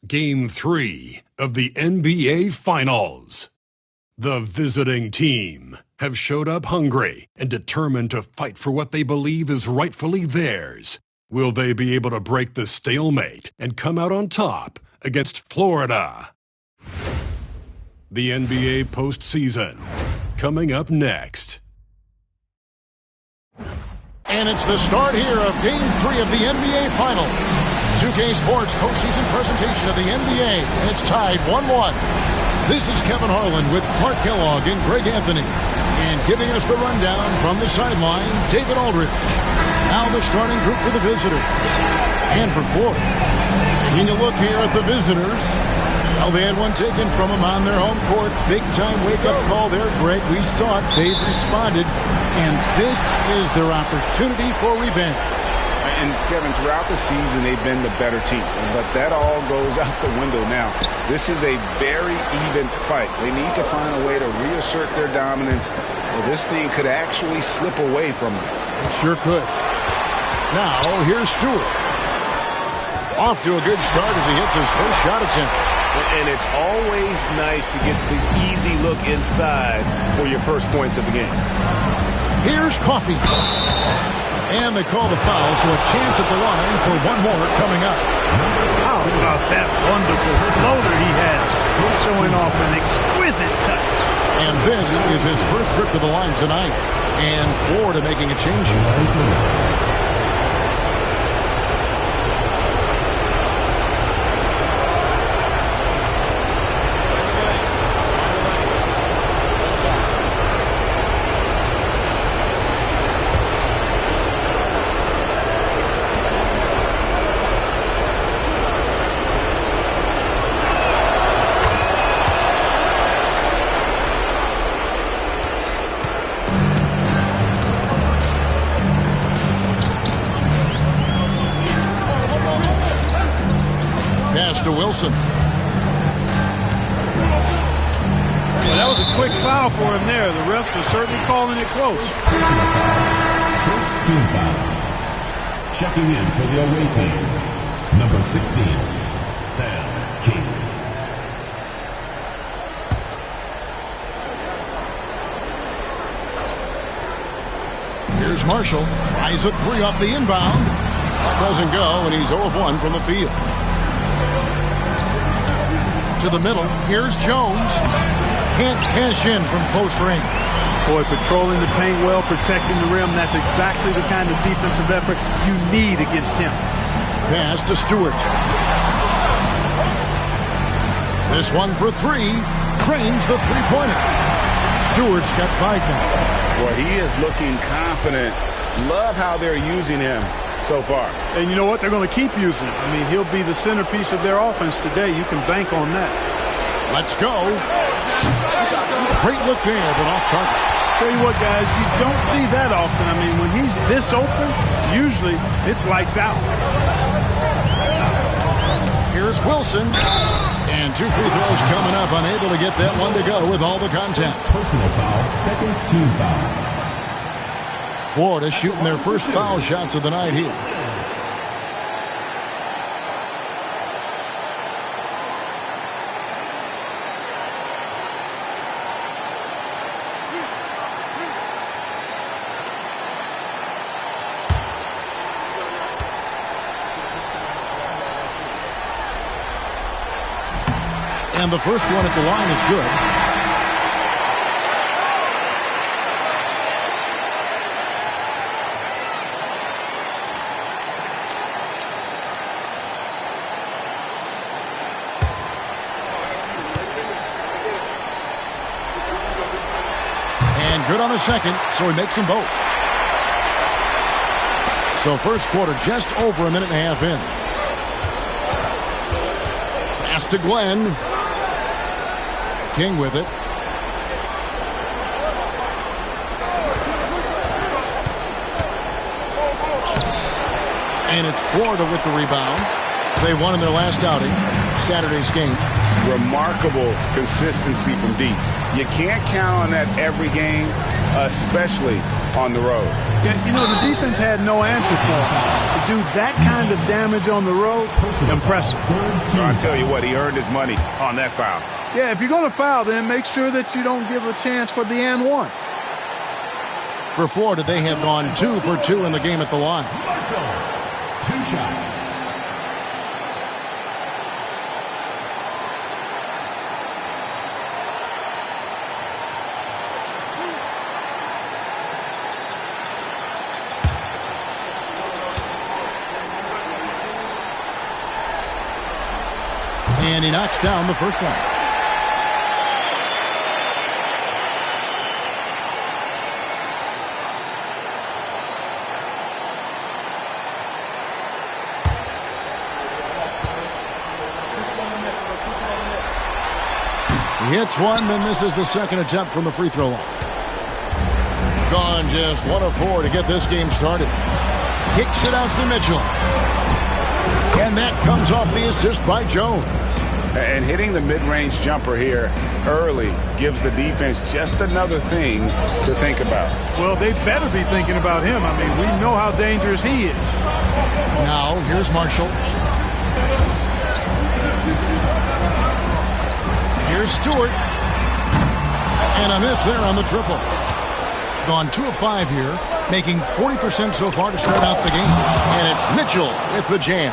Game 3 of the NBA Finals. The visiting team have showed up hungry and determined to fight for what they believe is rightfully theirs. Will they be able to break the stalemate and come out on top against Florida? The NBA postseason, coming up next. And it's the start here of Game 3 of the NBA Finals. 2K Sports postseason presentation of the NBA. And it's tied 1-1. This is Kevin Harlan with Clark Kellogg and Greg Anthony. And giving us the rundown from the sideline, David Aldridge. Now the starting group for the visitors. And for Florida. Taking a look here at the visitors. Well, they had one taken from them on their home court. Big-time wake-up call there, Greg. We saw it. They've responded. And this is their opportunity for revenge. And, Kevin, throughout the season, they've been the better team. But that all goes out the window now. This is a very even fight. They need to find a way to reassert their dominance, or this thing could actually slip away from them. It sure could. Now, here's Stewart. Off to a good start as he hits his first shot attempt. And it's always nice to get the easy look inside for your first points of the game. Here's Coffey. And they call the foul, so a chance at the line for one more coming up. How about that wonderful floater he has? He's showing off an exquisite touch. And this is his first trip to the line tonight. And Florida making a change here. To Wilson. Well, that was a quick foul for him there. The refs are certainly calling it close. First team foul. Checking in for the away team. Number 16, Sam King. Here's Marshall. Tries a three off the inbound. Doesn't go, and he's 0 of 1 from the field. To the middle. Here's Jones. Can't cash in from close range. Boy, patrolling the paint well, protecting the rim. That's exactly the kind of defensive effort you need against him. Pass to Stewart. This one for three. Cranes the three-pointer. Stewart's got 5 now. Well, he is looking confident. Love how they're using him so far. And you know what? They're going to keep using him. I mean, he'll be the centerpiece of their offense today. You can bank on that. Let's go. Great look there, but off target. Tell you what, guys, you don't see that often. I mean, when he's this open, usually it's lights out. Here's Wilson. And 2 free throws coming up. Unable to get that one to go with all the contact. Personal foul, second team foul. Florida shooting their first foul shots of the night here. And the first one at the line is good. Good on the second, so he makes them both. So first quarter just over a minute and a half in. Pass to Glenn. King with it. And it's Florida with the rebound. They won in their last outing, Saturday's game. Remarkable consistency from deep. You can't count on that every game, especially on the road. Yeah, you know, the defense had no answer for him. To do that kind of damage on the road, impressive. So I tell you what, he earned his money on that foul. Yeah, if you're going to foul, then make sure that you don't give a chance for the and one. For Florida, they have gone 2 for 2 in the game at the line. 2 shots. And he knocks down the first one. He hits one, then misses the second attempt from the free throw line. Gone just 1 of 4 to get this game started. Kicks it out to Mitchell. And that comes off the assist by Jones. And hitting the mid-range jumper here early gives the defense just another thing to think about. Well, they better be thinking about him. I mean, we know how dangerous he is. Now, here's Marshall. Here's Stewart. And a miss there on the triple. Gone 2 of 5 here, making 40% so far to start out the game. And it's Mitchell with the jam.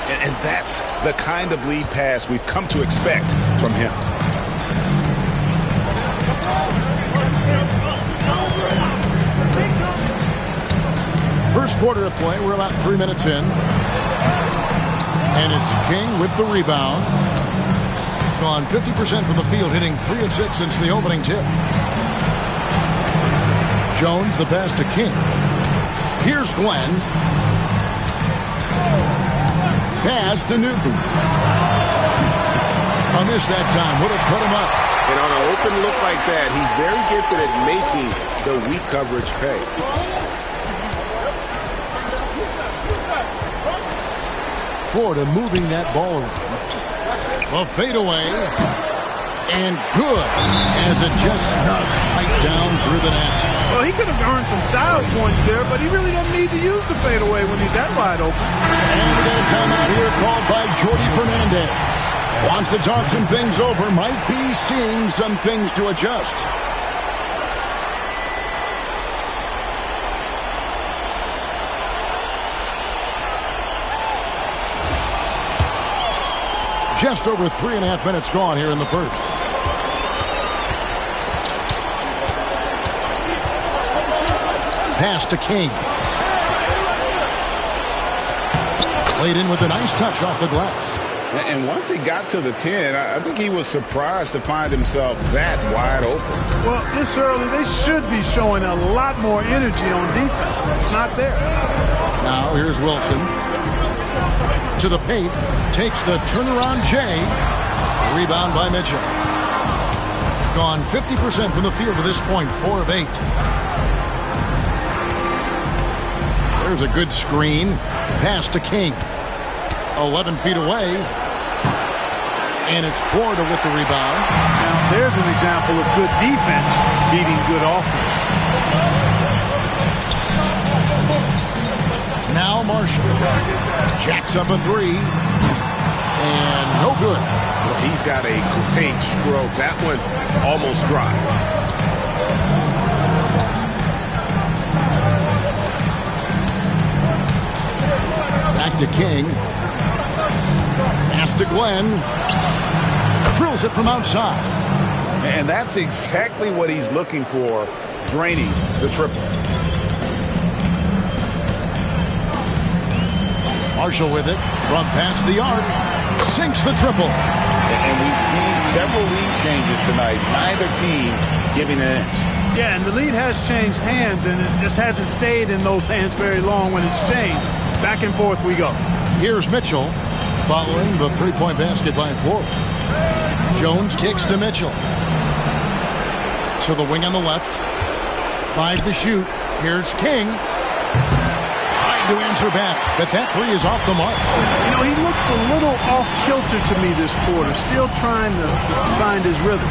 And that's the kind of lead pass we've come to expect from him. First quarter of play, we're about 3 minutes in. And it's King with the rebound. Gone 50% from the field, hitting 3 of 6 since the opening tip. Jones, the pass to King. Here's Glenn. Pass to Newton. A miss that time. Would have put him up. And on an open look like that, he's very gifted at making the weak coverage pay. Florida moving that ball around. A fadeaway. And good. As it just snugs right down through the net. Well, he could have earned some style points there, but he really doesn't need to use the fadeaway when he's that wide open. And we got a timeout here called by Jordy Fernandez. Wants to talk some things over. Might be seeing some things to adjust. Just over 3.5 minutes gone here in the first. Pass to King. Played in with a nice touch off the glass. And once he got to the 10, I think he was surprised to find himself that wide open. Well, this early, they should be showing a lot more energy on defense. It's not there. Now here's Wilson. To the paint. Takes the turnaround J. Rebound by Mitchell. Gone 50% from the field to this point. 4 of 8. There's a good screen. Pass to King. 11 feet away. And it's Florida with the rebound. Now, there's an example of good defense beating good offense. Now Marshall. Jacks up a 3. And no good. Well, he's got a great stroke. That one almost dry. Back to King. Pass to Glenn. Drills it from outside. And that's exactly what he's looking for, draining the triple. Marshall with it. From past the arc. Sinks the triple. And we've seen several lead changes tonight. Neither team giving an inch. Yeah, and the lead has changed hands, and it just hasn't stayed in those hands very long when it's changed. Back and forth we go. Here's Mitchell following the three-point basket by Florida. Jones kicks to Mitchell. To the wing on the left. 5 to shoot. Here's King. Trying to answer back, but that 3 is off the mark. You know, he looks a little off-kilter to me this quarter. Still trying to find his rhythm.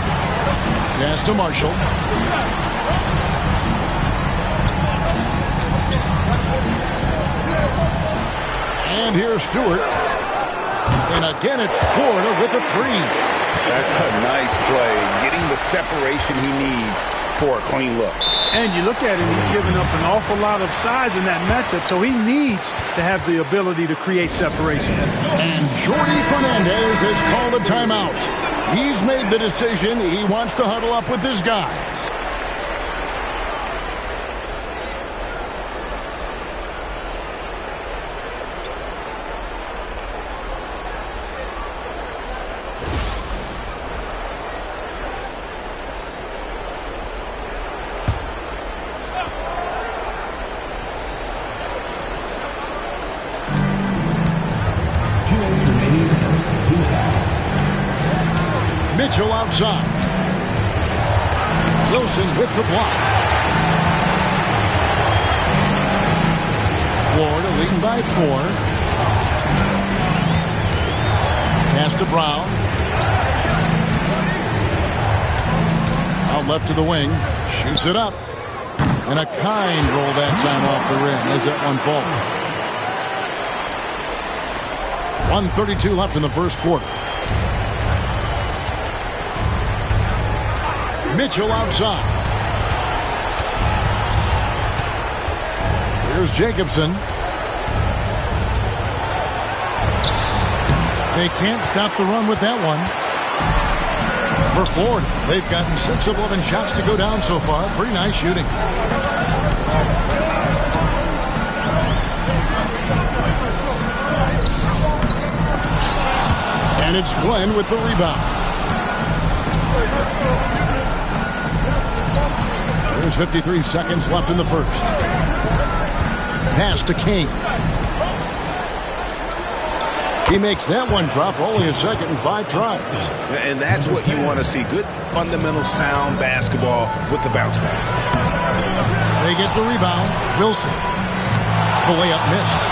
Pass to Marshall. And here's Stewart. And again, it's Florida with a three. That's a nice play, getting the separation he needs for a clean look. And you look at him, he's given up an awful lot of size in that matchup, so he needs to have the ability to create separation. And Jordi Fernandez has called a timeout. He's made the decision. He wants to huddle up with his guys. Mitchell outside. Wilson with the block. Florida leading by 4. Pass to Brown. Out left to the wing. Shoots it up. And a kind roll that time off the rim as that one falls. 1:32 left in the first quarter. Mitchell outside. Here's Jacobson. They can't stop the run with that one. For Florida, they've gotten 6 of 11 shots to go down so far. Pretty nice shooting. And it's Glenn with the rebound. There's 53 seconds left in the first. Pass to King. He makes that one drop only a second and 5 tries. And that's what you want to see. Good, fundamental, sound basketball with the bounce pass. They get the rebound. Wilson. The layup missed.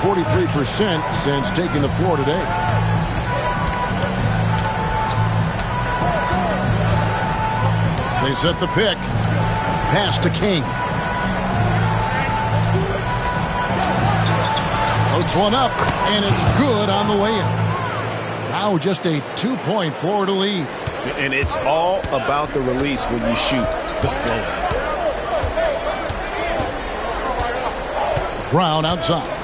43% since taking the floor today. They set the pick. Pass to King. Floats one up, and it's good on the way in. Now just a 2-point Florida lead. And it's all about the release when you shoot the floater. Brown outside.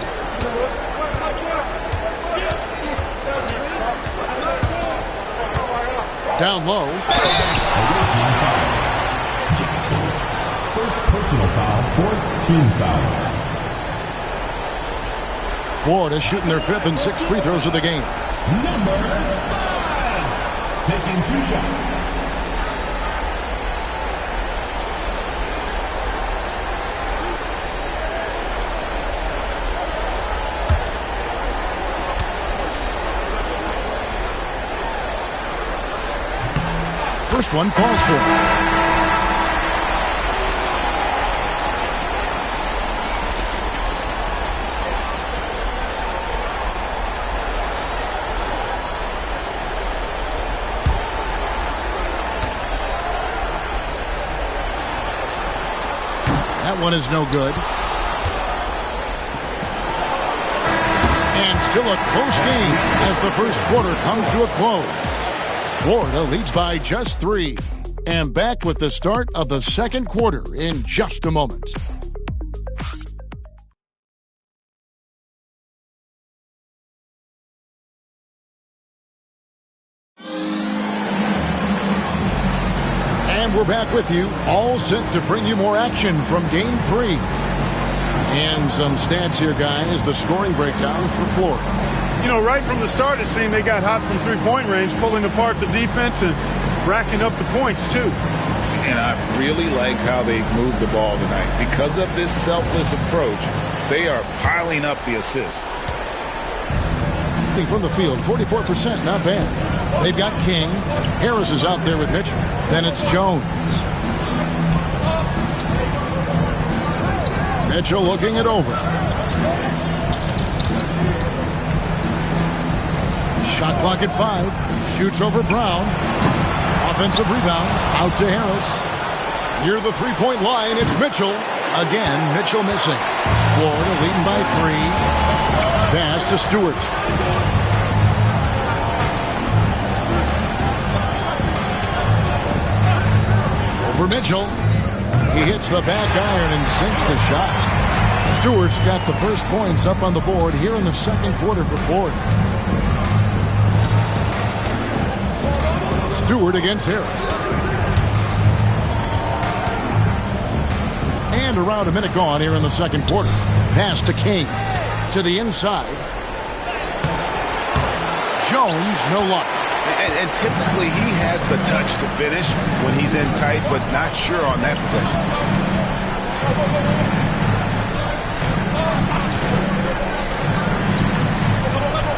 Down low. First personal foul, 4th team foul. Florida shooting their 5th and 6th free throws of the game. Number 5, taking 2 shots. First one falls for him. That one is no good. And still a close game as the first quarter comes to a close. Florida leads by just 3. And back with the start of the second quarter in just a moment. And we're back with you, all set to bring you more action from Game 3. And some stats here, guys, the scoring breakdown for Florida. You know, right from the start, it seemed they got hot from three-point range, pulling apart the defense and racking up the points, too. And I really liked how they moved the ball tonight. Because of this selfless approach, they are piling up the assists. From the field, 44%, not bad. They've got King. Harris is out there with Mitchell. Then it's Jones. Mitchell looking it over. Shot clock at 5. Shoots over Brown. Offensive rebound. Out to Harris. Near the three-point line, it's Mitchell. Again, Mitchell missing. Florida leading by 3. Pass to Stewart. Over Mitchell. He hits the back iron and sinks the shot. Stewart's got the first points up on the board here in the second quarter for Florida. Stewart against Harris. And around a minute gone here in the second quarter. Pass to King. To the inside. Jones, no luck. And typically he has the touch to finish when he's in tight, but not sure on that possession.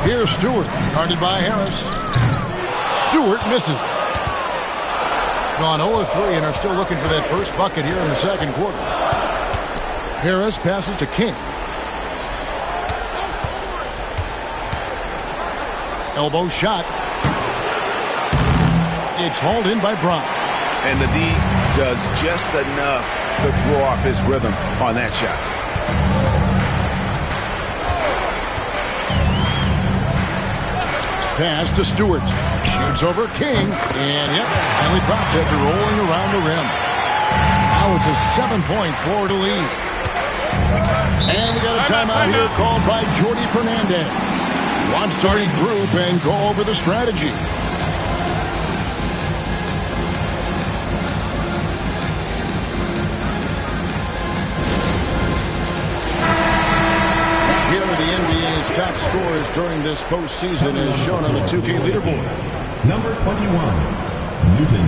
Here's Stewart, guarded by Harris. Stewart misses. Gone 0-3 and are still looking for that first bucket here in the second quarter. Harris passes to King. Elbow shot. It's hauled in by Brown. And the D does just enough to throw off his rhythm on that shot. Pass to Stewart. Shoots over King. And yep, finally drops after rolling around the rim. Now it's a 7-point Florida lead. And we got a timeout here called by Jordy Fernandez. Wants to regroup and go over the strategy. Here are the NBA's top scorers during this postseason as shown on the 2K leaderboard. Number 21, Newton.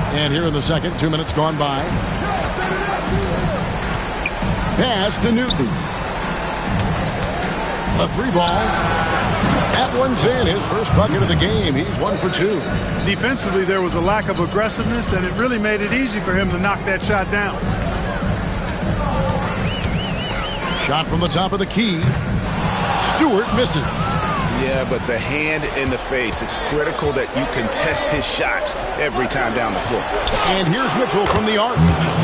And here in the second, 2 minutes gone by. Pass to Newton. A 3-ball. That one's in. His first bucket of the game. He's 1 for 2. Defensively, there was a lack of aggressiveness, and it really made it easy for him to knock that shot down. Shot from the top of the key. Stewart misses. Yeah, but the hand in the face, it's critical that you contest his shots every time down the floor. And here's Mitchell from the arc.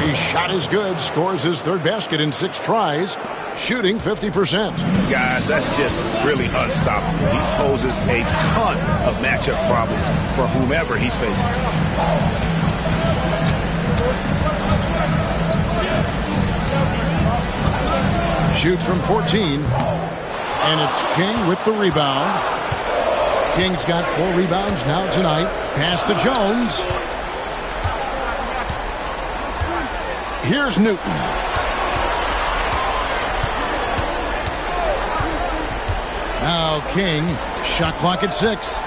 His shot is good, scores his third basket in 6 tries, shooting 50%. Guys, that's just really unstoppable. He poses a ton of matchup problems for whomever he's facing. Shoots from 14. And it's King with the rebound. King's got 4 rebounds now tonight. Pass to Jones. Here's Newton. Now King. Shot clock at 6.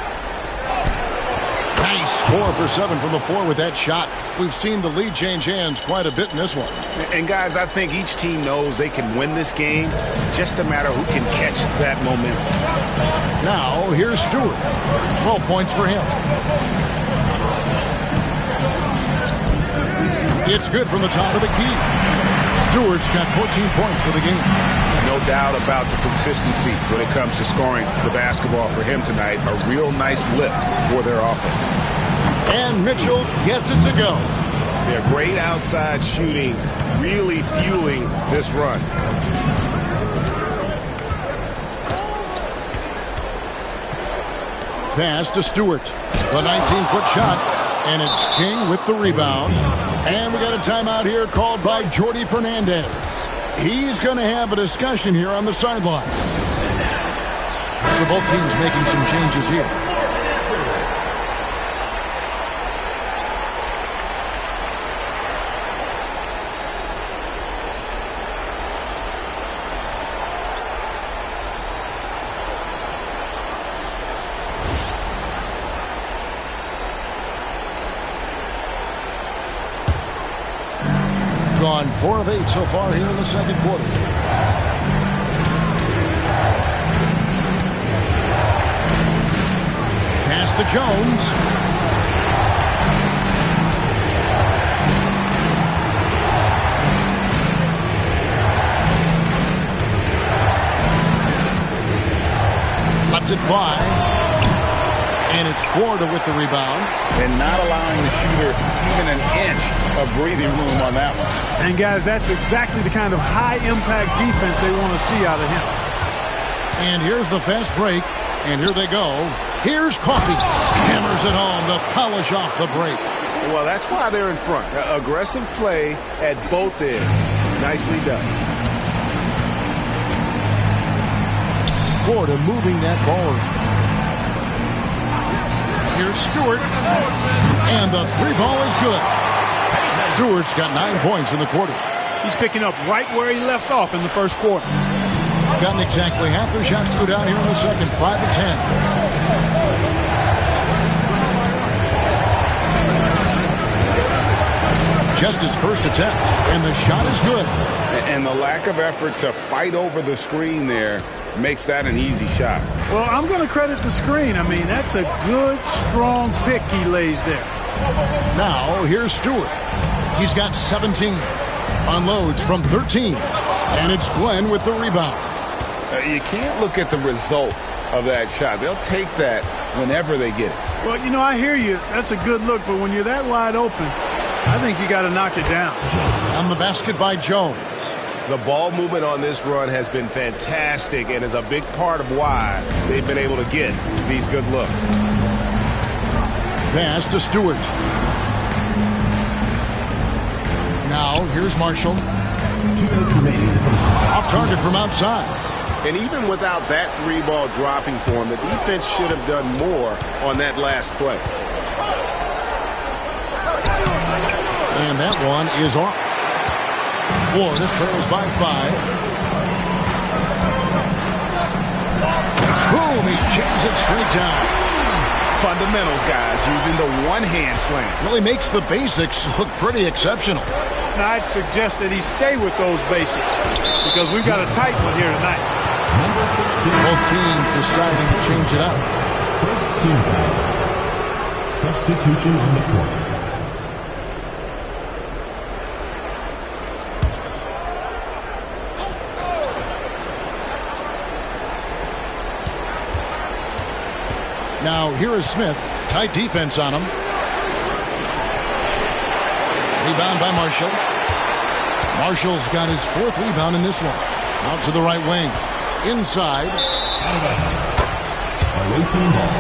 Nice 4 for 7 from the floor with that shot. We've seen the lead change hands quite a bit in this one. And guys, I think each team knows they can win this game. Just a matter who can catch that momentum. Now, here's Stewart. 12 points for him. It's good from the top of the key. Stewart's got 14 points for the game. No doubt about the consistency when it comes to scoring the basketball for him tonight. A real nice lift for their offense. And Mitchell gets it to go. They're great outside shooting, really fueling this run. Pass to Stewart. The 19-foot shot. And it's King with the rebound. And we got a timeout here called by Jordy Fernandez. He's going to have a discussion here on the sideline. So both teams making some changes here. Gone 4 of 8 so far here in the second quarter. Pass to Jones. Lets it fly. And it's Florida with the rebound. And not allowing the shooter even an inch of breathing room on that one. And, guys, that's exactly the kind of high-impact defense they want to see out of him. And here's the fast break. And here they go. Here's Coffey. Hammers it home to polish off the break. Well, that's why they're in front. Aggressive play at both ends. Nicely done. Florida moving that ball. Here's Stewart. And the three ball is good. Stewart's got 9 points in the quarter. He's picking up right where he left off in the first quarter. Gotten exactly half their shots to go down here in the second. 5 of 10. Just his first attempt, and the shot is good. And the lack of effort to fight over the screen there makes that an easy shot. Well, I'm going to credit the screen. I mean, that's a good, strong pick he lays there. Now, here's Stewart. He's got 17. Unloads from 13. And it's Glenn with the rebound. You can't look at the result of that shot. They'll take that whenever they get it. Well, you know, I hear you. That's a good look, but when you're that wide open, I think you got to knock it down. On the basket by Jones. The ball movement on this run has been fantastic and is a big part of why they've been able to get these good looks. Pass to Stewart. Now, here's Marshall. Off target from outside. And even without that three ball dropping for him, the defense should have done more on that last play. And that one is off. Florida trails by 5. Boom, he jams it straight down. Fundamentals, guys, using the one-hand slam. Really makes the basics look pretty exceptional. Now, I'd suggest that he stay with those basics because we've got a tight one here tonight. Both teams deciding to change it up. First team foul. Substitution on the court. Now, here is Smith. Tight defense on him. Rebound by Marshall. Marshall's got his 4th rebound in this one. Out to the right wing. Inside. Awaiting ball.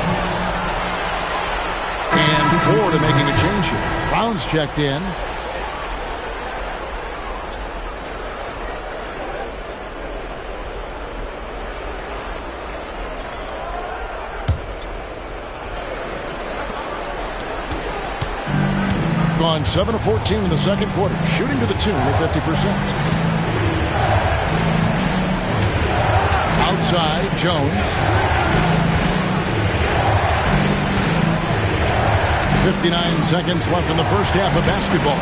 And Florida making a change here. Brown's checked in. Gone 7 of 14 in the second quarter, shooting to the tune of 50%. Outside, Jones. 59 seconds left in the first half of basketball.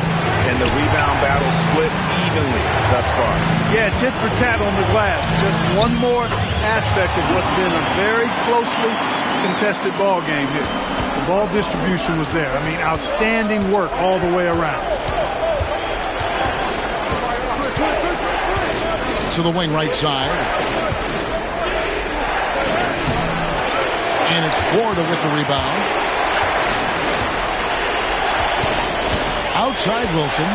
And the rebound battle split evenly thus far. Yeah, tit for tat on the glass. Just one more aspect of what's been a very closely contested ball game here. The ball distribution was there. I mean, outstanding work all the way around. To the wing right side. And it's Florida with the rebound. Outside Wilson.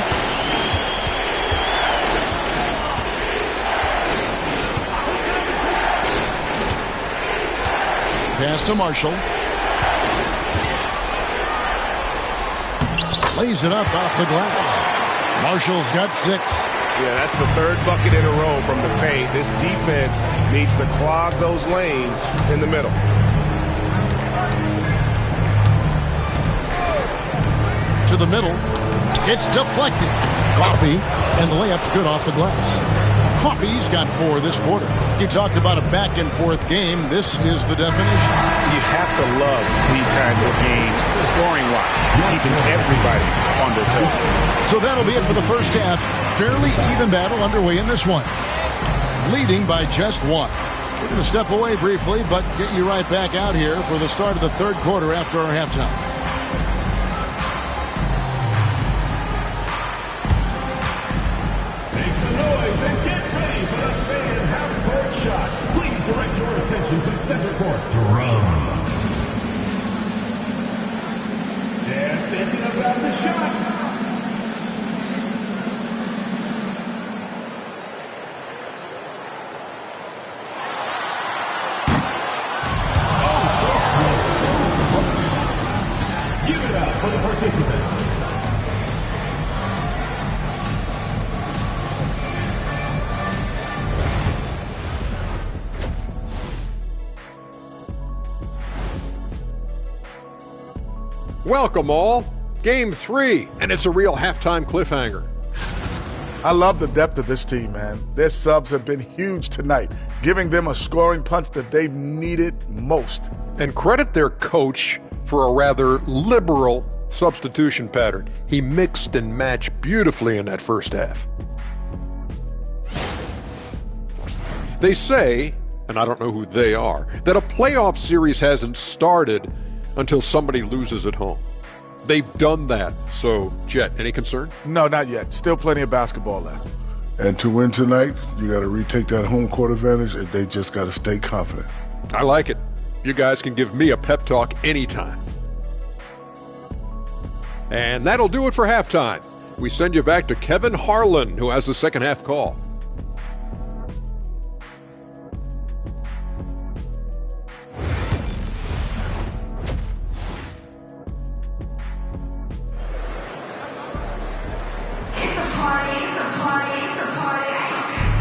Pass to Marshall. Lays it up off the glass. Marshall's got 6. Yeah, that's the 3rd bucket in a row from the paint. This defense needs to clog those lanes in the middle. To the middle. It's deflected. Coffey, and the layup's good off the glass. Coffey's got 4 this quarter. You talked about a back-and-forth game. This is the definition. You have to love these kinds of games, scoring-wise, keeping everybody on their toes. So that'll be it for the first half. Fairly even battle underway in this one. Leading by just 1. We're going to step away briefly, but get you right back out here for the start of the 3rd quarter after our halftime. Make some noise and get ready for the main half-court shot. Please direct your attention portions of center court drums. They're thinking about the shot. Give it up for the participants. Welcome all. Game 3, and it's a real halftime cliffhanger. I love the depth of this team, man. Their subs have been huge tonight, giving them a scoring punch that they've needed most. And credit their coach for a rather liberal substitution pattern. He mixed and matched beautifully in that first half. They say, and I don't know who they are, that a playoff series hasn't started until somebody loses at home. They've done that. So, Jet, any concern? No, not yet. Still plenty of basketball left. And to win tonight, you got to retake that home court advantage, and they just got to stay confident. I like it. You guys can give me a pep talk anytime. And that'll do it for halftime. We send you back to Kevin Harlan, who has the second half call.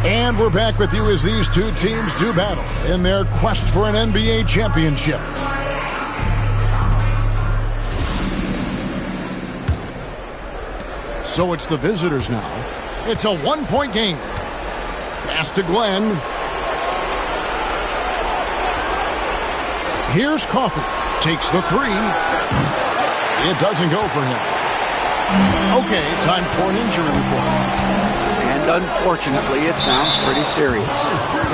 And we're back with you as these two teams do battle in their quest for an NBA championship. So it's the visitors now. It's a one-point game. Pass to Glenn. Here's Coffey. Takes the three. It doesn't go for him. Okay, time for an injury report. And unfortunately, it sounds pretty serious.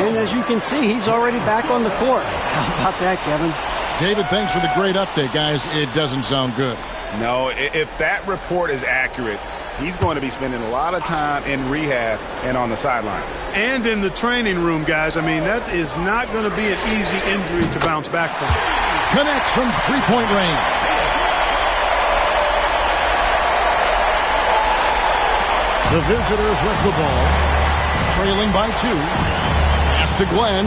And as you can see, he's already back on the court. How about that, Kevin? David, thanks for the great update, guys. It doesn't sound good. No, if that report is accurate, he's going to be spending a lot of time in rehab and on the sidelines. And in the training room, guys. I mean, that is not going to be an easy injury to bounce back from. Connects from three-point range. The visitors with the ball, trailing by 2. Pass to Glenn.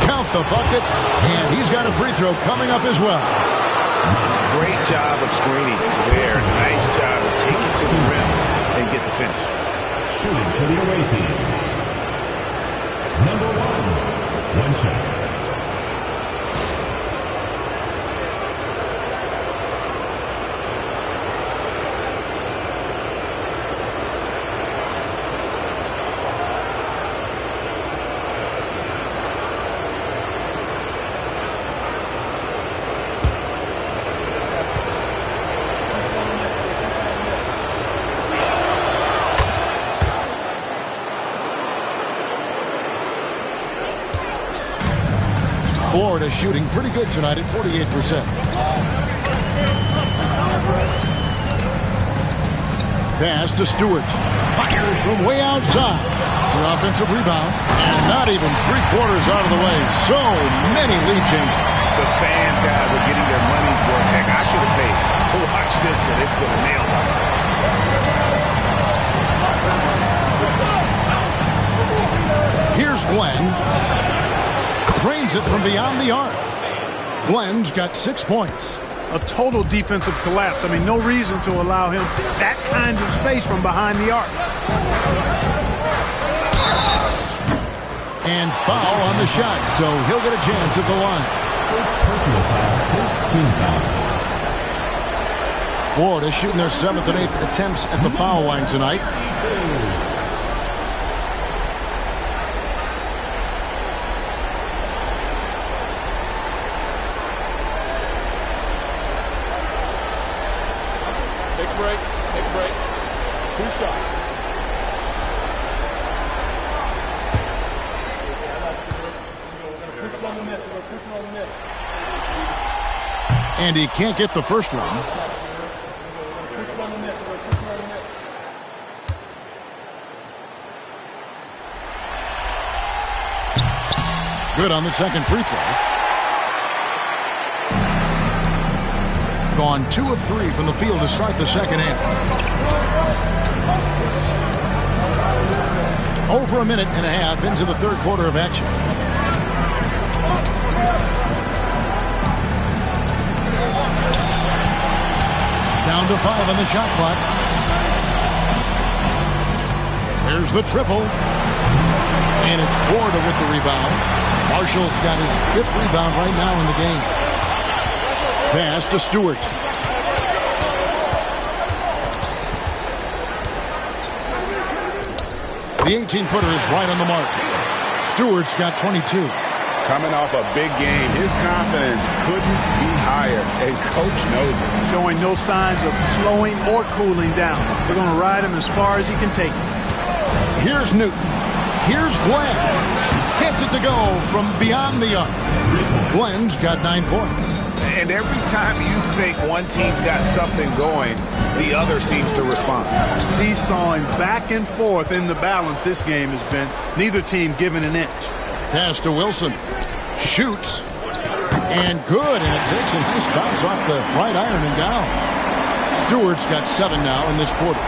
Count the bucket, and he's got a free throw coming up as well. Great job of screening there. Nice job to take it to the rim and get the finish. Shooting for the away team. Number 1. One shot. Florida shooting pretty good tonight at 48%. Pass to Stewart. Fires from way outside. The offensive rebound. And not even 3/4 out of the way. So many lead changes. The fans, guys, are getting their money's worth. Heck, I should have paid to watch this one. It's been a nail biter. Here's Glenn. Drains it from beyond the arc. Glenn's got 6 points. A total defensive collapse. I mean, no reason to allow him that kind of space from behind the arc. And foul on the shot, so he'll get a chance at the line. First personal foul, first team foul. Florida shooting their 7th and 8th attempts at the foul line tonight. Take a break. Take a break. 2 shots. And he can't get the first one. Good on the second free throw. Gone 2 of 3 from the field to start the second half. Over a minute and a half into the third quarter of action. Down to 5 on the shot clock. There's the triple. And it's Florida with the rebound. Marshall's got his 5th rebound right now in the game. Pass to Stewart. The 18-footer is right on the mark. Stewart's got 22. Coming off a big game, his confidence couldn't be higher, and Coach knows it. Showing no signs of slowing or cooling down. They're going to ride him as far as he can take it. Here's Newton. Here's Glenn. Hits it to go from beyond the arc. Glenn's got 9 points. And every time you think one team's got something going, the other seems to respond. Seesawing back and forth in the balance this game has been. Neither team giving an inch. Pass to Wilson. Shoots. And good. And it takes a nice bounce off the right iron and down. Stewart's got 7 now in this quarter.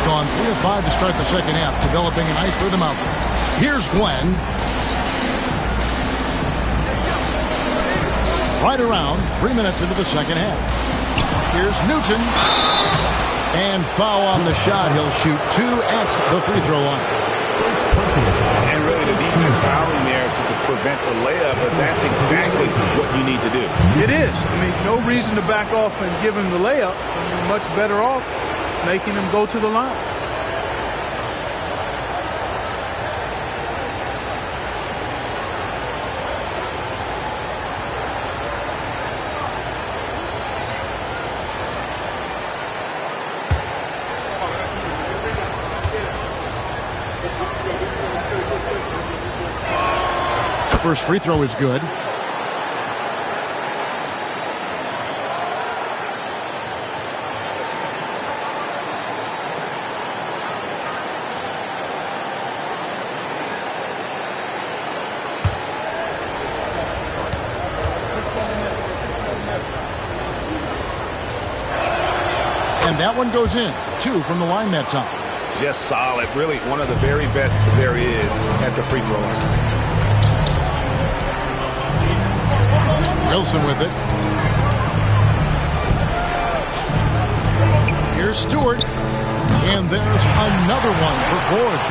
Gone 3 of 5 to start the second half. Developing a nice rhythm out there. Here's Glenn. Right around 3 minutes into the second half. Here's Newton. And foul on the shot. He'll shoot 2 at the free throw line. And really the defense fouling there to prevent the layup, but that's exactly what you need to do. It is. I mean, no reason to back off and give him the layup. You're much better off making him go to the line. First free throw is good. And that one goes in. 2 from the line that time. Just solid. Really one of the very best there is at the free throw line. Wilson with it. Here's Stewart. And there's another one for Ford.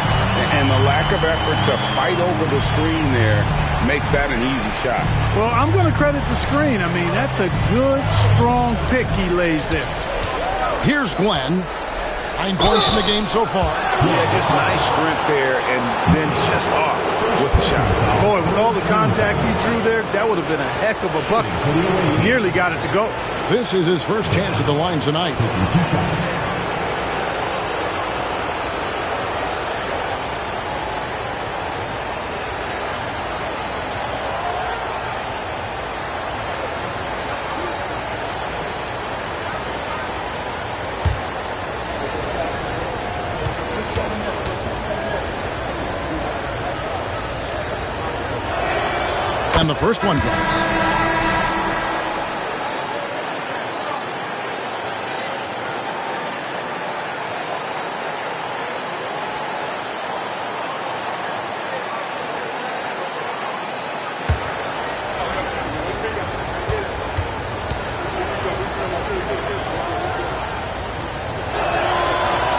And the lack of effort to fight over the screen there makes that an easy shot. Well, I'm going to credit the screen. I mean, that's a good, strong pick he lays there. Here's Glenn. 9 points in the game so far. Yeah, just nice strength there and then just off with the shot. Boy, with all the contact he drew there, that would have been a heck of a bucket. He nearly got it to go. This is his first chance at the line tonight. Taking 2 shots. And the first one drops.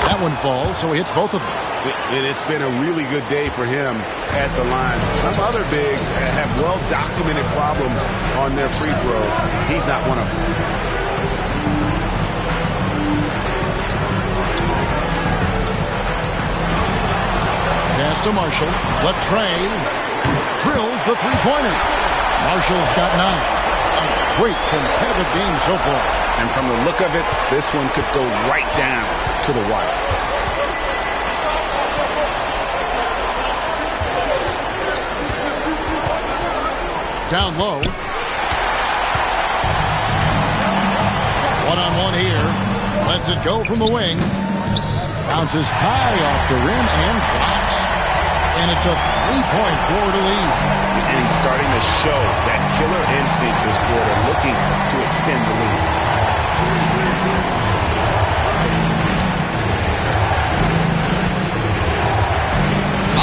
That one falls, so he hits both of them. It's been a really good day for him at the line. Some other bigs have well-documented problems on their free throws. He's not one of them. Pass to Marshall. Latrey drills the three-pointer. Marshall's got 9. A great competitive game so far. And from the look of it, this one could go right down to the wire. Down low. One-on-one here. Lets it go from the wing. Bounces high off the rim and drops. And it's a 3-point Florida lead. And he's starting to show that killer instinct this quarter, looking to extend the lead.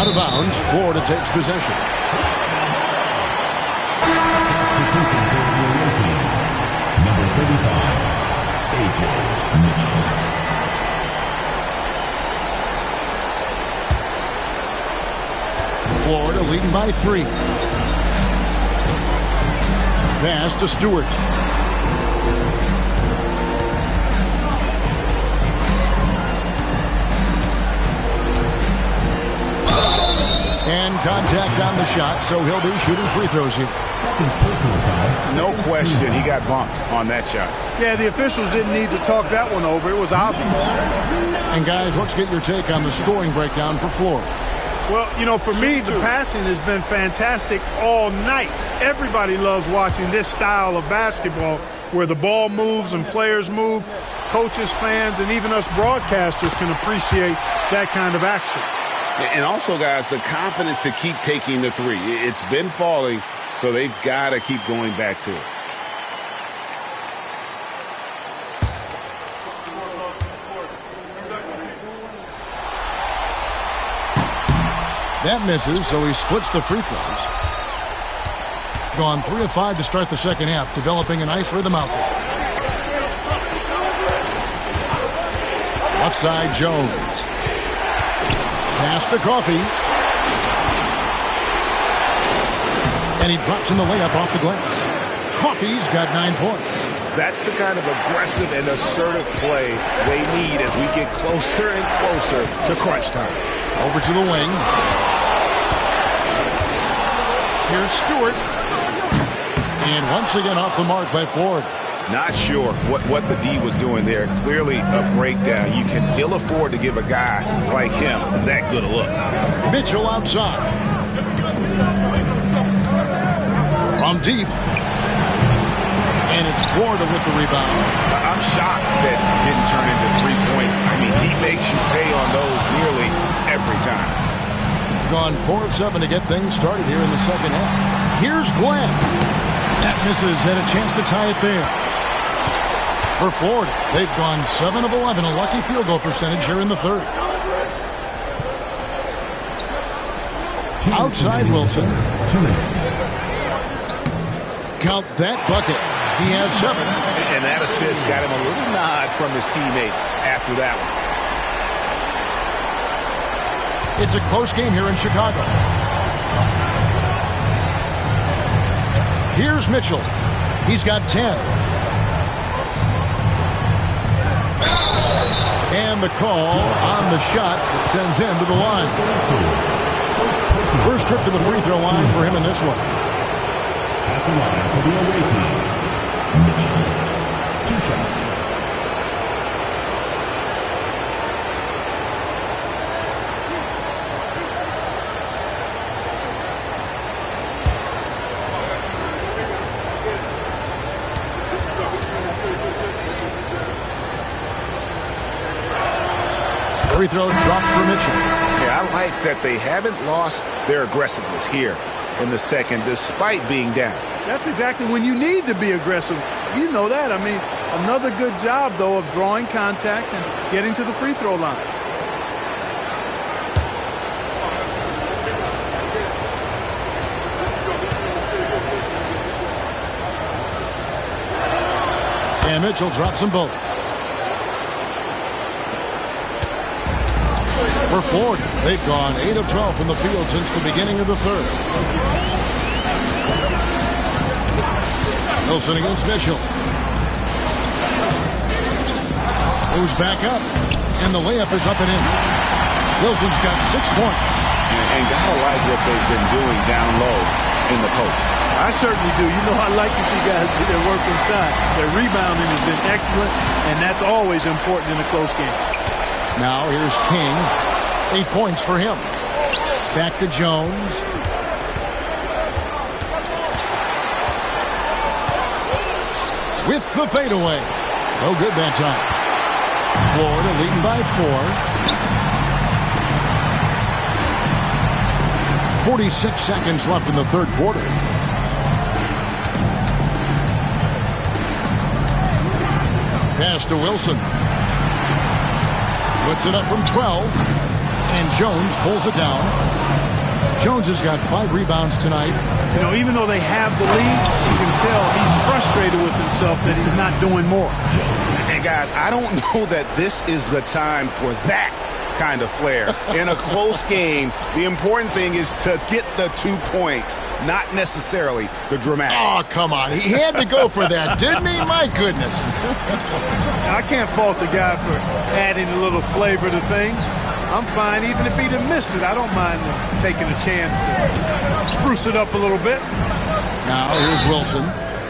Out of bounds, Florida takes possession. Substitution for the away team. Number 35, A.J. Mitchell. Florida leading by 3. Pass to Stewart. And contact on the shot, so he'll be shooting free throws here. No question, he got bumped on that shot. Yeah, the officials didn't need to talk that one over. It was obvious. And guys, let's get your take on the scoring breakdown for Florida. Well, you know, for me, the passing has been fantastic all night. Everybody loves watching this style of basketball where the ball moves and players move. Coaches, fans, and even us broadcasters can appreciate that kind of action. And also, guys, the confidence to keep taking the three. It's been falling, so they've got to keep going back to it. That misses, so he splits the free throws. Gone 3 of 5 to start the second half, developing a nice rhythm out there. Left side, Jones. Pass to Coffey. And he drops in the layup off the glass. Coffey's got 9 points. That's the kind of aggressive and assertive play they need as we get closer and closer to crunch time. Over to the wing. Here's Stewart. And once again off the mark by Florida. Not sure what the D was doing there. Clearly a breakdown. You can ill afford to give a guy like him that good a look. Mitchell outside. From deep. And it's Florida with the rebound. I'm shocked that didn't turn into 3 points. I mean, he makes you pay on those nearly every time. Gone 4 of 7 to get things started here in the second half. Here's Glenn. That misses, had a chance to tie it there. For Florida, they've gone 7 of 11, a lucky field goal percentage here in the third. Outside Wilson. 2 minutes. Count that bucket. He has 7. And that assist got him a little nod from his teammate after that one. It's a close game here in Chicago. Here's Mitchell. He's got 10. And the call on the shot that sends him to the line. First trip to the free throw line for him in this one. At the line for the away team, Mitchell. 2 shots. Free throw dropped for Mitchell. Yeah, I like that they haven't lost their aggressiveness here in the second, despite being down. That's exactly when you need to be aggressive. You know that. I mean, another good job, though, of drawing contact and getting to the free throw line. And Mitchell drops them both. For Florida, they've gone 8 of 12 from the field since the beginning of the third. Wilson against Mitchell. Moves back up, and the layup is up and in. Wilson's got 6 points. And gotta like what they've been doing down low in the post. I certainly do. You know, I like to see guys do their work inside. Their rebounding has been excellent, and that's always important in a close game. Now here's King. 8 points for him. Back to Jones. With the fadeaway. No good that time. Florida leading by 4. 46 seconds left in the third quarter. Pass to Wilson. Puts it up from 12. And Jones pulls it down. Jones has got 5 rebounds tonight. You know, even though they have the lead, you can tell he's frustrated with himself that he's not doing more. And guys, I don't know that this is the time for that kind of flair. In a close game, the important thing is to get the 2 points, not necessarily the dramatics. Oh, come on. He had to go for that, didn't he? My goodness. I can't fault the guy for adding a little flavor to things. I'm fine. Even if he'd have missed it, I don't mind taking a chance to spruce it up a little bit. Now, here's Wilson.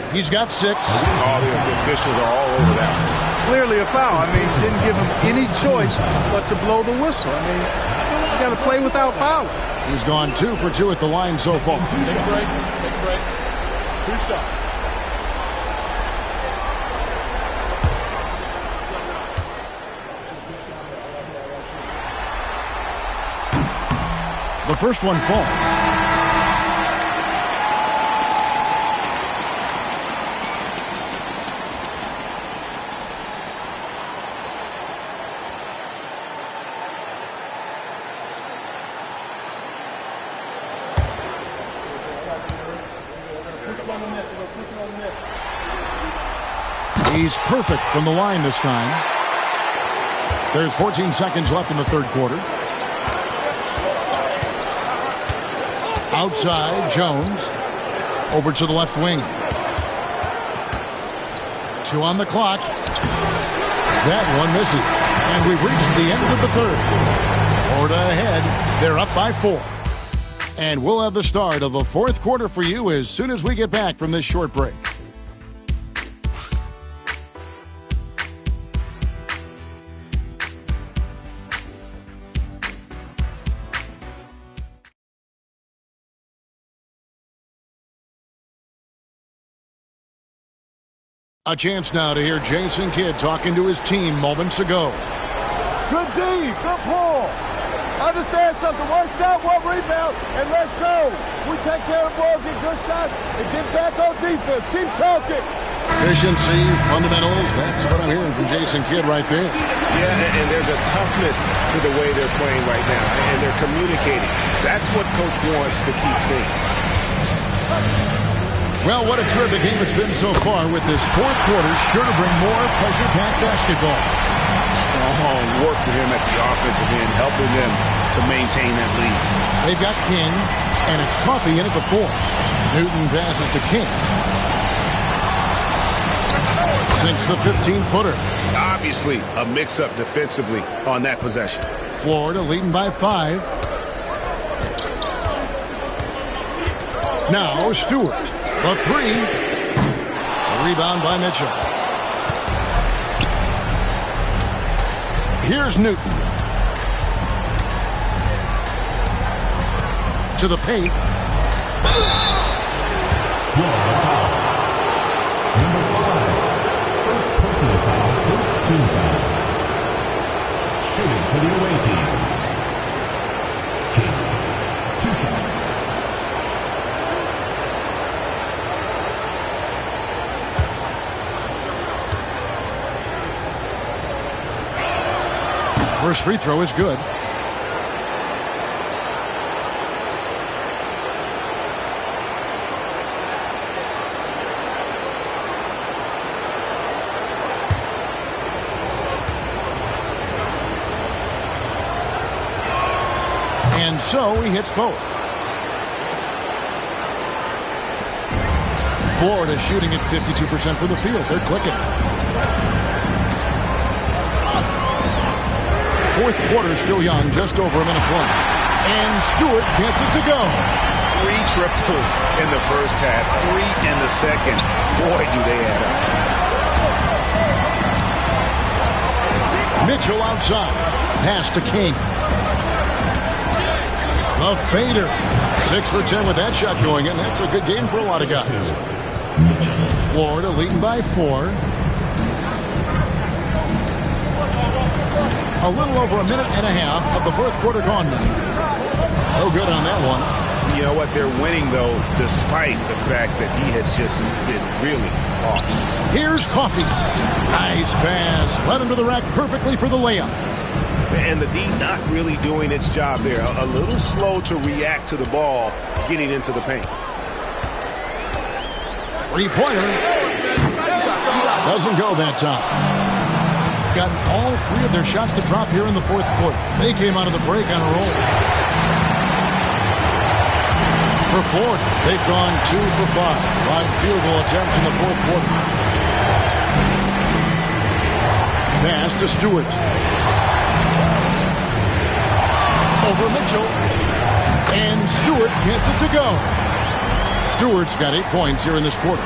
He's got 6. All the officials are all over that one. Clearly a foul. I mean, didn't give him any choice but to blow the whistle. I mean, you got to play without fouling. He's gone 2 for 2 at the line so far. Take a break. Take a break. 2 shots. The first one falls. He's perfect from the line this time. There's 14 seconds left in the third quarter. Outside, Jones. Over to the left wing. 2 on the clock. That one misses. And we've reached the end of the third. Florida ahead. They're up by 4. And we'll have the start of the fourth quarter for you as soon as we get back from this short break. A chance now to hear Jason Kidd talking to his team moments ago. Good D, good pull. Understand something, 1 shot, 1 rebound, and let's go. We take care of the ball, get good shots, and get back on defense. Keep talking. Efficiency, fundamentals, that's what I'm hearing from Jason Kidd right there. Yeah, and there's a toughness to the way they're playing right now, and they're communicating. That's what Coach wants to keep seeing. Well, what a terrific game it's been so far with this fourth quarter. Sure to bring more pressure-packed basketball. Strong work for him at the offensive end, helping them to maintain that lead. They've got King, and it's Coffey in at the 4. Newton passes to King. Sinks the 15-footer. Obviously, a mix-up defensively on that possession. Florida leading by 5. Now Stewart. The 3. A rebound by Mitchell. Here's Newton. To the paint. Number 5. First personal foul, first team foul. Shooting for the away team. King. 2 shots. First free throw is good. And so he hits both. Florida shooting at 52% from the field. They're clicking. Fourth quarter still young, just over a minute left. And Stewart gets it to go. 3 triples in the first half, 3 in the second. Boy, do they add up. Mitchell outside. Pass to King. The fader. 6 for 10 with that shot going in. That's a good game for a lot of guys. Florida leading by 4. A little over a minute and a half of the fourth quarter gone now. No good on that one. You know what? They're winning, though, despite the fact that he has just been really off. Here's Coffee. Nice pass. Led him to the rack perfectly for the layup. And the D not really doing its job there. A little slow to react to the ball getting into the paint. Three-pointer. Doesn't go that time. Got all three of their shots to drop here in the fourth quarter. They came out of the break on a roll. For Ford, they've gone 2 for 5 on field goal attempts in the fourth quarter. Pass to Stewart. Over Mitchell. And Stewart gets it to go. Stewart's got 8 points here in this quarter.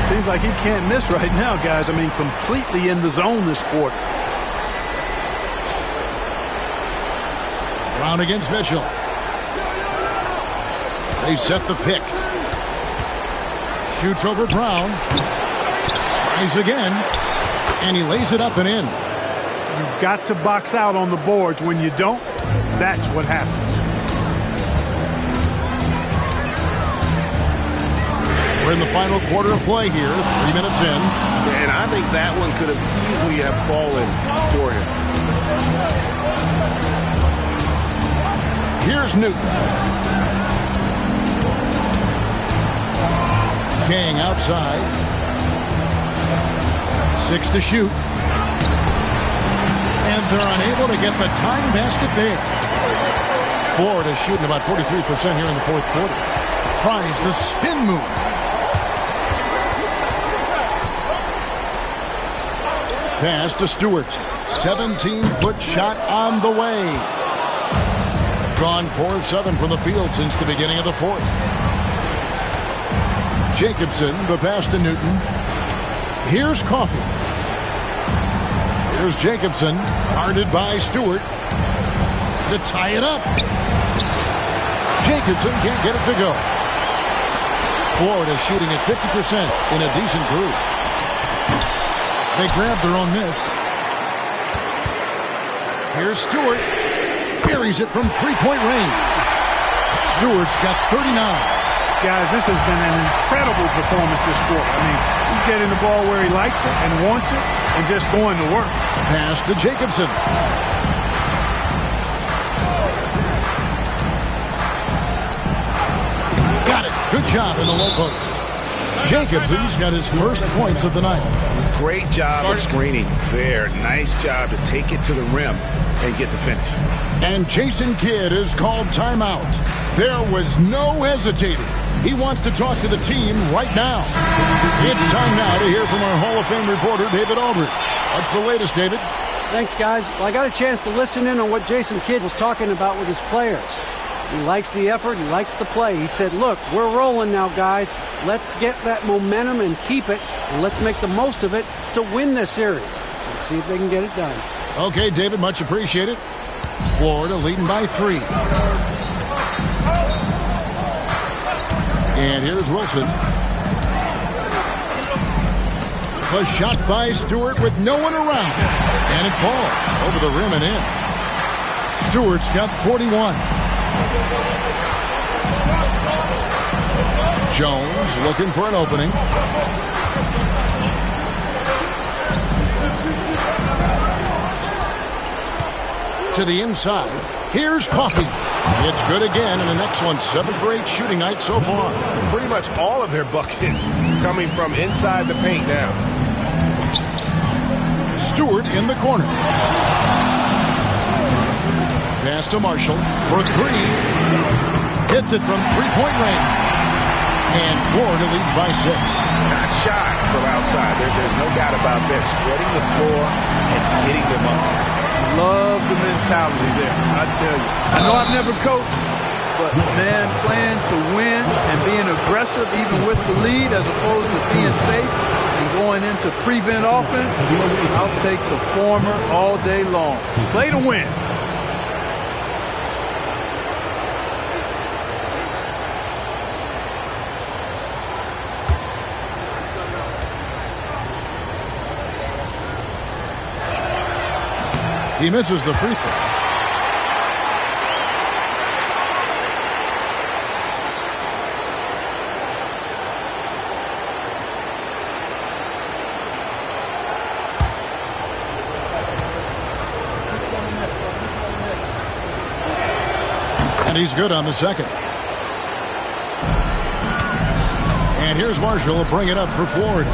Seems like he can't miss right now, guys. I mean, completely in the zone this quarter. Brown against Mitchell. They set the pick. Shoots over Brown. Tries again. And he lays it up and in. You've got to box out on the boards. When you don't, that's what happens. We're in the final quarter of play here. 3 minutes in. And I think that one could have easily have fallen for him. Here's Newton. King outside. 6 to shoot. And they're unable to get the tying basket there. Florida's shooting about 43% here in the fourth quarter. Tries the spin move. Pass to Stewart. 17-foot shot on the way. Gone 4 of 7 from the field since the beginning of the fourth. Jacobson, the pass to Newton. Here's Coffee. Here's Jacobson, guarded by Stewart to tie it up. Jacobson can't get it to go. Florida shooting at 50% in a decent group. They grab their own miss. Here's Stewart. Buries it from three-point range. Stewart's got 39. Guys, this has been an incredible performance this quarter. I mean, he's getting the ball where he likes it and wants it and just going to work. Pass to Jacobson. Got it. Good job in the low post. Jacobson's got his first points of the night. Great job of screening there. Nice job to take it to the rim and get the finish. And Jason Kidd is called timeout. There was no hesitating. He wants to talk to the team right now. It's time now to hear from our Hall of Fame reporter, David Aldridge. What's the latest, David? Thanks, guys. Well, I got a chance to listen in on what Jason Kidd was talking about with his players. He likes the effort. He likes the play. He said, look, we're rolling now, guys. Let's get that momentum and keep it, and let's make the most of it to win this series. Let's see if they can get it done. Okay, David, much appreciated. Florida leading by 3. And here's Wilson. A shot by Stewart with no one around. And it falls over the rim and in. Stewart's got 41. Jones looking for an opening. To the inside. Here's Coffee. It's good again, and an excellent 7 for 8 shooting night so far. Pretty much all of their buckets coming from inside the paint now. Stewart in the corner. Pass to Marshall for 3. Hits it from three-point range. And Florida leads by 6. Not shy from outside. There's no doubt about that. Spreading the floor and hitting them up. Love the mentality there, I tell you. I know I've never coached, but, man, playing to win and being aggressive even with the lead as opposed to being safe and going into prevent offense, I'll take the former all day long. Play to win. He misses the free throw. And he's good on the second. And here's Marshall will bring it up for Ford.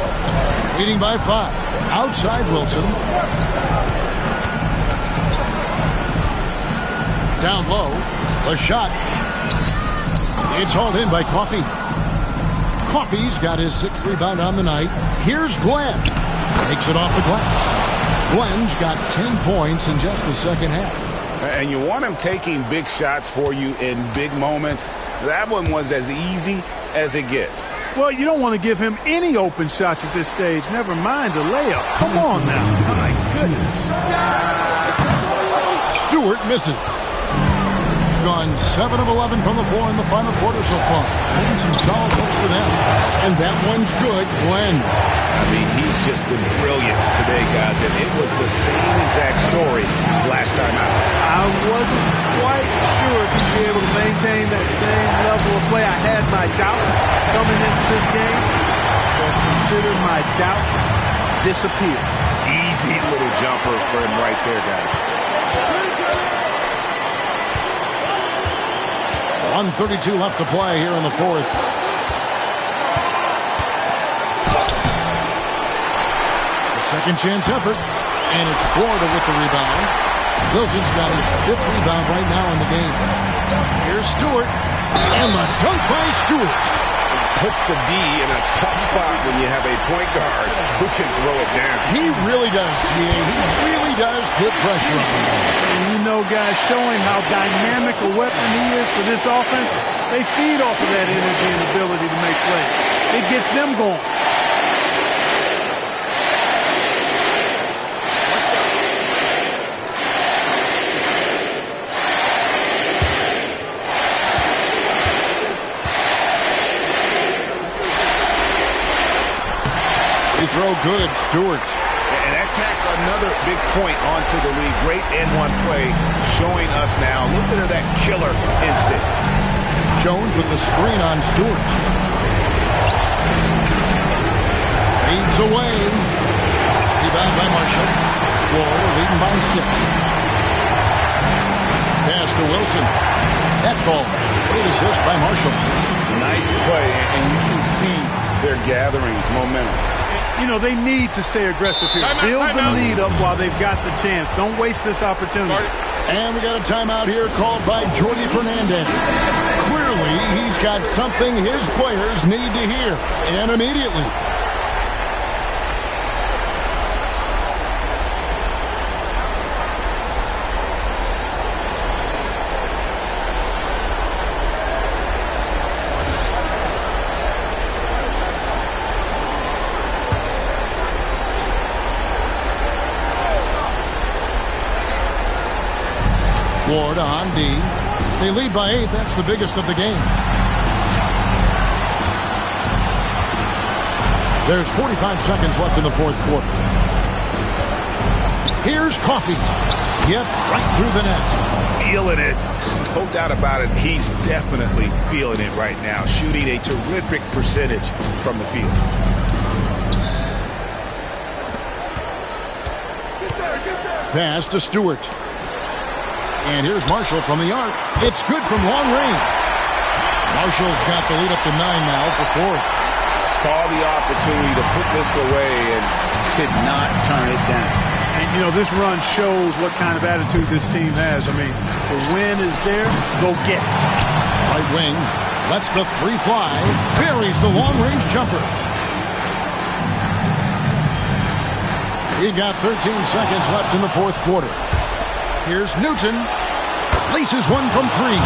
Leading by 5. Outside Wilson. Down low. A shot. It's hauled in by Coffey. Coffey's got his 6th rebound on the night. Here's Glenn. Takes it off the glass. Glenn's got 10 points in just the second half. And you want him taking big shots for you in big moments. That one was as easy as it gets. Well, you don't want to give him any open shots at this stage. Never mind a layup. Come on now. My goodness. Stewart misses. Gone 7 of 11 from the floor in the final quarter so far. And some solid hooks for them. And that one's good. Glenn. I mean, he's just been brilliant today, guys. And it was the same exact story last time out. I wasn't quite sure if he'd be able to maintain that same level of play. I had my doubts coming into this game. But consider my doubts disappear. Easy little jumper for him right there, guys. 1:32 left to play here in the fourth. A second chance effort. And it's Florida with the rebound. Wilson's got his 5th rebound right now in the game. Here's Stewart. And the dunk by Stewart. Puts the D in a tough spot when you have a point guard who can throw it down. He really does, G.A. He really does put pressure on him. And you know, guys, showing how dynamic a weapon he is for this offense, they feed off of that energy and ability to make plays. It gets them going. Throw good, Stewart. And that tacks another big point onto the lead. Great N1 play showing us now a little bit of that killer instinct. Jones with the screen on Stewart. Fades away. Rebound by Marshall. Florida leading by 6. Pass to Wilson. That ball. Great assist by Marshall. Nice play, and you can see they're gathering momentum. You know, they need to stay aggressive here. Build the lead up while they've got the chance. Don't waste this opportunity. And we got a timeout here called by Jordy Fernandez. Clearly, he's got something his players need to hear, and immediately. Florida on D. They lead by 8. That's the biggest of the game. There's 45 seconds left in the fourth quarter. Here's Coffey. Yep, right through the net. Feeling it. No doubt about it. He's definitely feeling it right now. Shooting a terrific percentage from the field. Pass to Stewart. And here's Marshall from the arc. It's good from long range. Marshall's got the lead up to 9 now for Ford. Saw the opportunity to put this away and did not turn it down. And, you know, this run shows what kind of attitude this team has. I mean, the win is there. Go get it. Right wing. Lets the 3 fly. Buries the long-range jumper. We've got 13 seconds left in the fourth quarter. Here's Newton. Laces one from 3. You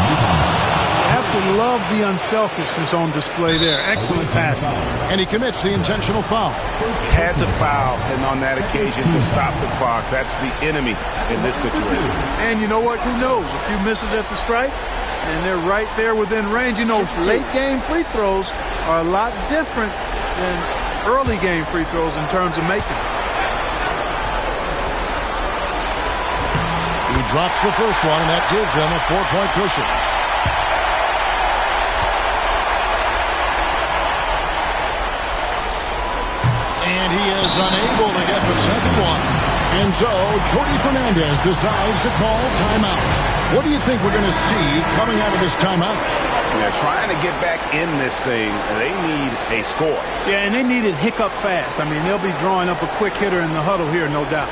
have to love the unselfishness on display there. Excellent passing. And he commits the intentional foul. Had to foul, and on that occasion to stop the clock. That's the enemy in this situation. And you know what? Who knows? A few misses at the stripe, and they're right there within range. You know, late game free throws are a lot different than early game free throws in terms of making them. He drops the first one, and that gives them a 4-point cushion. And he is unable to get the second one. And so, Jordy Fernandez decides to call timeout. What do you think we're going to see coming out of this timeout? They're trying to get back in this thing. They need a score. Yeah, and they need it hiccup fast. I mean, they'll be drawing up a quick hitter in the huddle here, no doubt.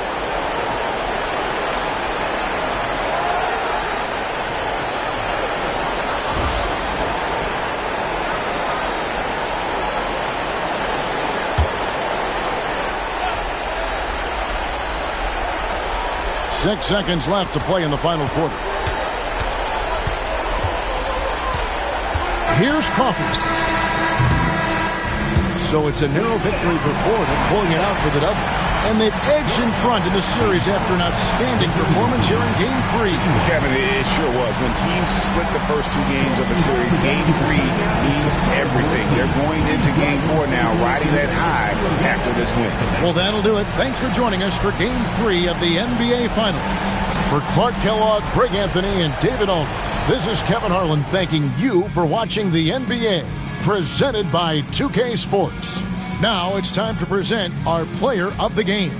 Six seconds left to play in the final quarter. Here's Crawford. So it's a narrow victory for Florida, pulling it out for the W. And they've edged in front in the series after an outstanding performance here in Game 3. Kevin, it sure was. When teams split the first 2 games of a series, Game 3 means everything. They're going into Game 4 now, riding that high after this win. Well, that'll do it. Thanks for joining us for Game 3 of the NBA Finals. For Clark Kellogg, Greg Anthony, and David Aldridge, this is Kevin Harlan thanking you for watching the NBA, presented by 2K Sports. Now it's time to present our player of the game.